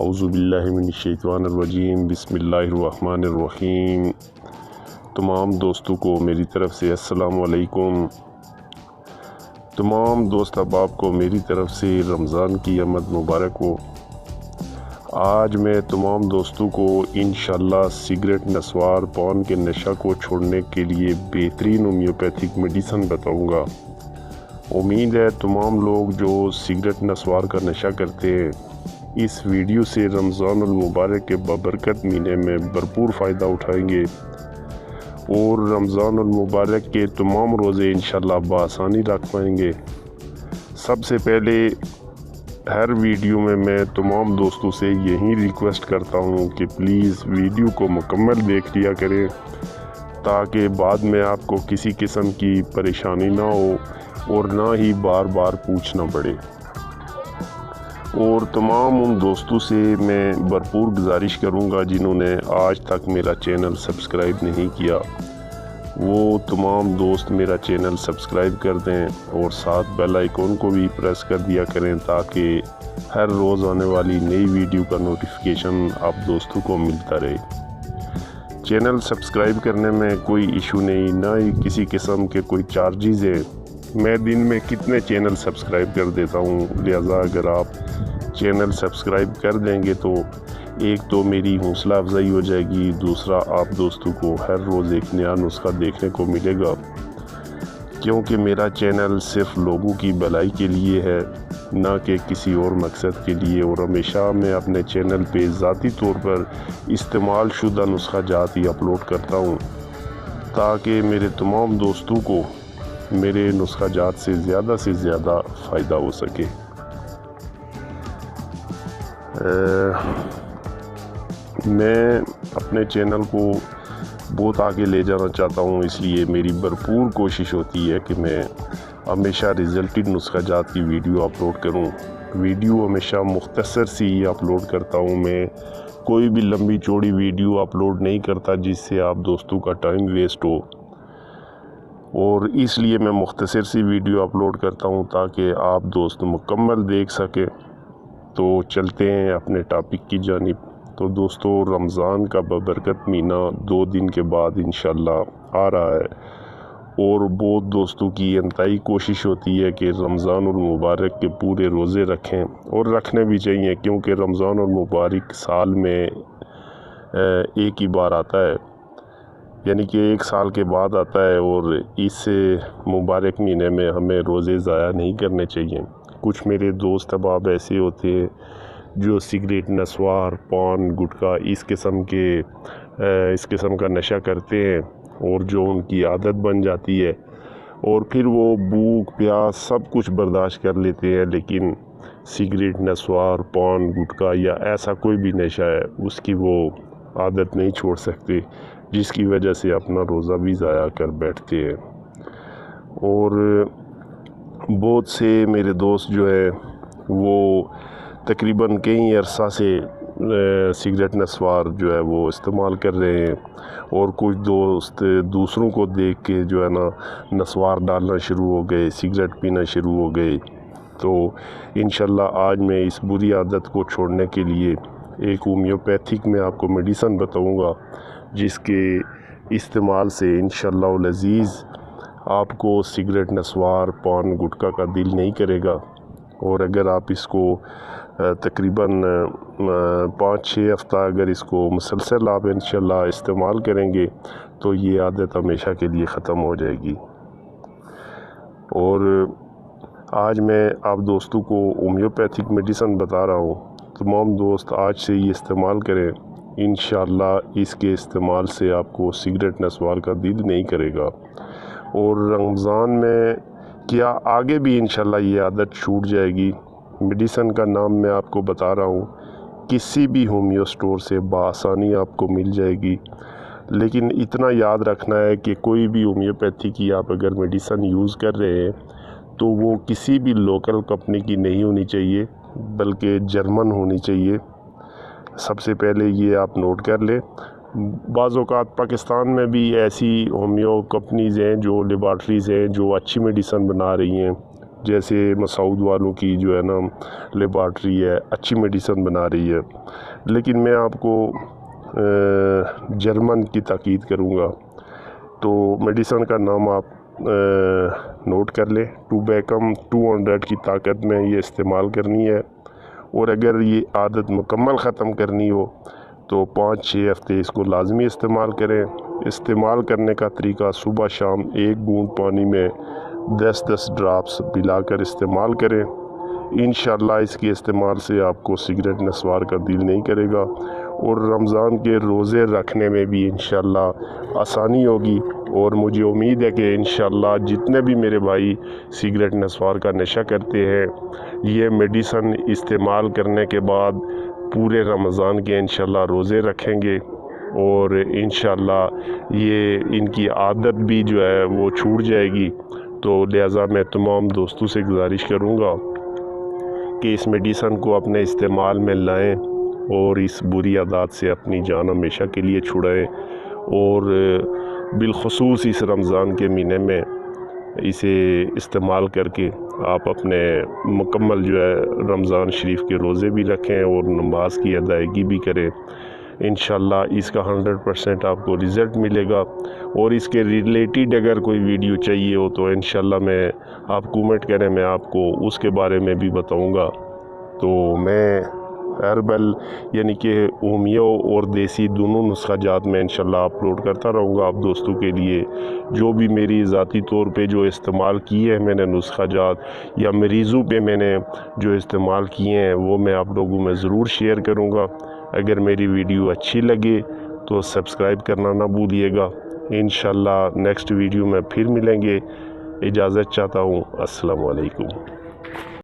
اعوذ باللہ من الشیطان الرجیم، بسم اللہ الرحمن الرحیم۔ تمام دوستوں کو میری طرف سے السلام علیکم۔ تمام دوست احباب کو میری طرف سے رمضان کی آمد مبارک ہو۔ آج میں تمام دوستوں کو انشاءاللہ سگریٹ، نسوار، پان کے نشہ کو چھوڑنے کے لیے بہترین ہومیوپیتھک میڈیسن بتاؤں گا۔ امید ہے تمام لوگ جو سگریٹ، نسوار کا نشہ کرتے ہیں اس ویڈیو سے رمضان المبارک کے بابرکت مہینے میں بھرپور فائدہ اٹھائیں گے اور رمضان المبارک کے تمام روزے انشاءاللہ بآسانی رکھ پائیں گے۔ سب سے پہلے ہر ویڈیو میں تمام دوستوں سے یہی ریکویسٹ کرتا ہوں کہ پلیز ویڈیو کو مکمل دیکھ لیا کریں تاکہ بعد میں آپ کو کسی قسم کی پریشانی نہ ہو اور نہ ہی بار بار پوچھنا پڑے۔ اور تمام ان دوستوں سے میں بھرپور گزارش کروں گا جنہوں نے آج تک میرا چینل سبسکرائب نہیں کیا، وہ تمام دوست میرا چینل سبسکرائب کر دیں اور ساتھ بیل آئیکن کو بھی پریس کر دیا کریں تاکہ ہر روز آنے والی نئی ویڈیو کا نوٹیفیکیشن آپ دوستوں کو ملتا رہے۔ چینل سبسکرائب کرنے میں کوئی ایشو نہیں، نہ ہی کسی قسم کے کوئی چارجز ہے۔ میں دن میں کتنے چینل سبسکرائب کر دیتا ہوں، لہذا اگر آپ چینل سبسکرائب کر دیں گے تو ایک تو میری حوصلہ افزائی ہو جائے گی، دوسرا آپ دوستوں کو ہر روز ایک نیا نسخہ دیکھنے کو ملے گا، کیونکہ میرا چینل صرف لوگوں کی بھلائی کے لیے ہے، نہ کہ کسی اور مقصد کے لیے۔ اور ہمیشہ میں اپنے چینل پہ ذاتی طور پر استعمال شدہ نسخہ جات ہی اپلوڈ کرتا ہوں تاکہ میرے تمام دوستوں کو میرے نسخہ جات سے زیادہ فائدہ ہو سکے۔ میں اپنے چینل کو بہت آگے لے جانا چاہتا ہوں، اس لیے میری بھرپور کوشش ہوتی ہے کہ میں ہمیشہ ریزلٹڈ نسخہ جات کی ویڈیو اپلوڈ کروں۔ ویڈیو ہمیشہ مختصر سی ہی اپلوڈ کرتا ہوں، میں کوئی بھی لمبی چوڑی ویڈیو اپلوڈ نہیں کرتا جس سے آپ دوستوں کا ٹائم ویسٹ ہو، اور اس لیے میں مختصر سی ویڈیو اپلوڈ کرتا ہوں تاکہ آپ دوست مکمل دیکھ سکیں۔ تو چلتے ہیں اپنے ٹاپک کی جانب۔ تو دوستو، رمضان کا بابرکت مہینہ 2 دن کے بعد انشاءاللہ آ رہا ہے اور بہت دوستوں کی انتہائی کوشش ہوتی ہے کہ رمضان المبارک کے پورے روزے رکھیں، اور رکھنے بھی چاہیے کیونکہ رمضان المبارک سال میں ایک ہی بار آتا ہے، یعنی کہ 1 سال کے بعد آتا ہے، اور اس مبارک مہینے میں ہمیں روزے ضائع نہیں کرنے چاہیے۔ کچھ میرے دوست احباب ایسے ہوتے ہیں جو سگریٹ، نسوار، پان، گٹکا اس قسم کا نشہ کرتے ہیں اور جو ان کی عادت بن جاتی ہے، اور پھر وہ بھوک پیاس سب کچھ برداشت کر لیتے ہیں، لیکن سگریٹ، نسوار، پان، گٹکا یا ایسا کوئی بھی نشہ ہے اس کی وہ عادت نہیں چھوڑ سکتے، جس کی وجہ سے اپنا روزہ بھی ضائع کر بیٹھتے ہیں۔ اور بہت سے میرے دوست جو ہے وہ تقریباً کئی عرصہ سے سگریٹ، نسوار جو ہے وہ استعمال کر رہے ہیں، اور کچھ دوست دوسروں کو دیکھ کے جو ہے نا نسوار ڈالنا شروع ہو گئے، سگریٹ پینا شروع ہو گئے۔ تو انشاءاللہ آج میں اس بری عادت کو چھوڑنے کے لیے ایک ہومیوپیتھک میں آپ کو میڈیسن بتاؤں گا جس کے استعمال سے انشاءاللہ العزیز آپ کو سگریٹ، نسوار، پان، گٹکا کا دل نہیں کرے گا، اور اگر آپ اس کو تقریباً 5-6 ہفتہ اگر اس کو مسلسل آپ انشاءاللہ استعمال کریں گے تو یہ عادت ہمیشہ کے لیے ختم ہو جائے گی۔ اور آج میں آپ دوستوں کو ہومیوپیتھک میڈیسن بتا رہا ہوں، تمام دوست آج سے یہ استعمال کریں، انشاءاللہ اس کے استعمال سے آپ کو سگریٹ، نسوار کا دل نہیں کرے گا، اور رمضان میں کیا آگے بھی انشاءاللہ یہ عادت چھوٹ جائے گی۔ میڈیسن کا نام میں آپ کو بتا رہا ہوں، کسی بھی ہومیو سٹور سے بآسانی آپ کو مل جائے گی، لیکن اتنا یاد رکھنا ہے کہ کوئی بھی ہومیوپیتھی کی آپ اگر میڈیسن یوز کر رہے ہیں تو وہ کسی بھی لوکل کمپنی کی نہیں ہونی چاہیے بلکہ جرمن ہونی چاہیے۔ سب سے پہلے یہ آپ نوٹ کر لیں۔ بعض اوقات پاکستان میں بھی ایسی ہومیو کمپنیز ہیں جو لیبارٹریز ہیں جو اچھی میڈیسن بنا رہی ہیں، جیسے مسعود والوں کی جو ہے نا لیبارٹری ہے اچھی میڈیسن بنا رہی ہے، لیکن میں آپ کو جرمن کی تاکید کروں گا۔ تو میڈیسن کا نام آپ نوٹ کر لیں، 2 200 کی طاقت میں یہ استعمال کرنی ہے، اور اگر یہ عادت مکمل ختم کرنی ہو تو 5-6 ہفتے اس کو لازمی استعمال کریں۔ استعمال کرنے کا طریقہ صبح شام 1 بوند پانی میں 10 ڈراپس پلا کر استعمال کریں۔ انشاءاللہ اس کے استعمال سے آپ کو سگریٹ نسوار کا دل نہیں کرے گا، اور رمضان کے روزے رکھنے میں بھی انشاءاللہ آسانی ہوگی۔ اور مجھے امید ہے کہ انشاءاللہ جتنے بھی میرے بھائی سگریٹ نسوار کا نشہ کرتے ہیں، یہ میڈیسن استعمال کرنے کے بعد پورے رمضان کے انشاءاللہ روزے رکھیں گے، اور انشاءاللہ یہ ان کی عادت بھی جو ہے وہ چھوٹ جائے گی۔ تو لہٰذا میں تمام دوستوں سے گزارش کروں گا کہ اس میڈیسن کو اپنے استعمال میں لائیں، اور اس بری عادات سے اپنی جان ہمیشہ کے لیے چھڑائیں، اور بالخصوص اس رمضان کے مہینے میں اسے استعمال کر کے آپ اپنے مکمل جو ہے رمضان شریف کے روزے بھی رکھیں اور نماز کی ادائیگی بھی کریں۔ انشاءاللہ اس کا 100% آپ کو رزلٹ ملے گا، اور اس کے ریلیٹڈ اگر کوئی ویڈیو چاہیے ہو تو انشاءاللہ میں آپ کومنٹ کریں، میں آپ کو اس کے بارے میں بھی بتاؤں گا۔ تو میں ہربل یعنی کہ ہومیو اور دیسی دونوں نسخہ جات میں انشاءاللہ اپلوڈ کرتا رہوں گا آپ دوستوں کے لیے۔ جو بھی میری ذاتی طور پہ جو استعمال کیے ہیں میں نے نسخہ جات، یا مریضوں پہ میں نے جو استعمال کیے ہیں، وہ میں آپ لوگوں میں ضرور شیئر کروں گا۔ اگر میری ویڈیو اچھی لگے تو سبسکرائب کرنا نہ بھولیے گا۔ انشاءاللہ نیکسٹ ویڈیو میں پھر ملیں گے۔ اجازت چاہتا ہوں۔ السلام علیکم۔